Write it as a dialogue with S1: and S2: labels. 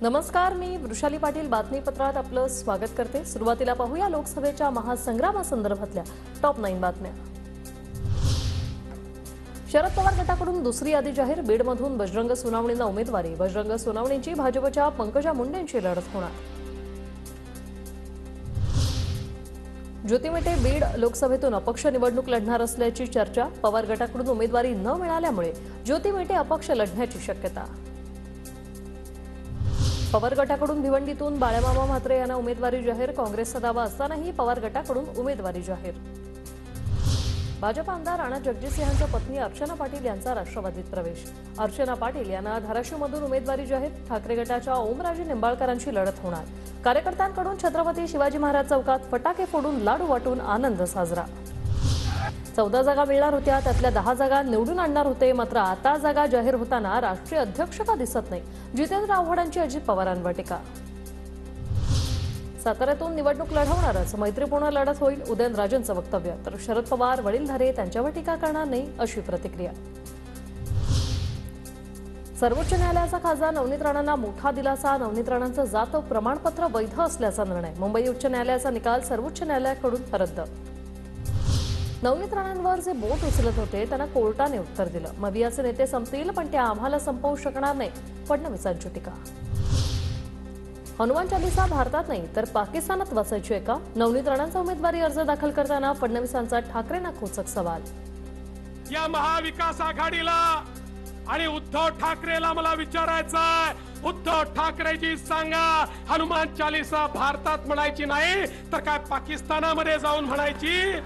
S1: नमस्कार, मी वृषाली पाटील बातमीपत्रात आपलं स्वागत करते। सुरुवातीला पाहूया लोकसभेच्या महासंग्रामासंदर्भातल्या टॉप 9 बातम्या। शरद पवार गटाकडून दुसरी यादी जाहीर। बीडमधून बजरंग सोनावणेंना उमेदवारी। बजरंग सोनावणेंची भाजपच्या पंकजा मुंडेंची लढत होणार। ज्योती मेटे बीड लोकसभेतून अपक्ष निवडणूक लढणार असल्याची चर्चा। पवार गटाकडून उमेदवारी न मिळाल्यामुळे ज्योती मेटे अपक्ष लढण्याची शक्यता। पवार गटाकडून भिवंडीतून बाळामामा म्हात्रे यांना उमेदवारी जाहीर। काँग्रेसचा दावा असतानाही पवार गटाकडून उमेदवारी जाहीर। भाजप आमदार राणा जगजितसिंहांच्या पत्नी अर्चना पाटील यांचा राष्ट्रवादीत प्रवेश। अर्चना पाटील यांना धाराशिवमधून उमेदवारी जाहीर। ठाकरे गटाच्या ओमराजे निंबाळकरांची लढत होणार। कार्यकर्त्यांकडून छत्रपती शिवाजी महाराज चौकात फटाके फोडून लाडू वाटून आनंद साजरा। 14 जागा मिळणार होत्या, त्यातल्या 10 जागा निवडून आणणार होते। मात्र आता जागा जाहीर होताना राष्ट्रीय अध्यक्ष का दिसत नाही, जितेंद्र आव्हाडांची अजित पवारांवर टीका। साताऱ्यातून निवडणूक लढवणारच, मैत्रीपूर्ण लढत होईल, उदयनराजेंचं वक्तव्य। तर शरद पवार वडीलधारे त्यांच्यावर टीका करणार नाही, अशी प्रतिक्रिया। सर्वोच्च न्यायालयाचा खासदार नवनीत राणांना मोठा दिलासा। नवनीत राणांचं जात प्रमाणपत्र वैध असल्याचा निर्णय। मुंबई उच्च न्यायालयाचा निकाल सर्वोच्च न्यायालयाकडून रद्द। नवनीत राणांवर जे बोट उचलत होते त्यांना कोर्टाने उत्तर दिलं। मवियाचे नेते संपतील, पण ते आम्हाला संपवू शकणार नाही, फडणवीसांची टीका। हनुमान चालीसा भारतात नाही तर पाकिस्तानात वाचायची आहे का? नवनीत राणांचा उमेदवारी अर्ज दाखल करताना फडणवीसांचा ठाकरेंना खोचक सवाल।
S2: या महाविकास आघाडीला आणि उद्धव ठाकरेला मला विचारायचं आहे, उद्धव ठाकरेजी सांगा, हनुमान चालीसा भारतात म्हणायची नाही तर काय पाकिस्तानामध्ये जाऊन म्हणायची?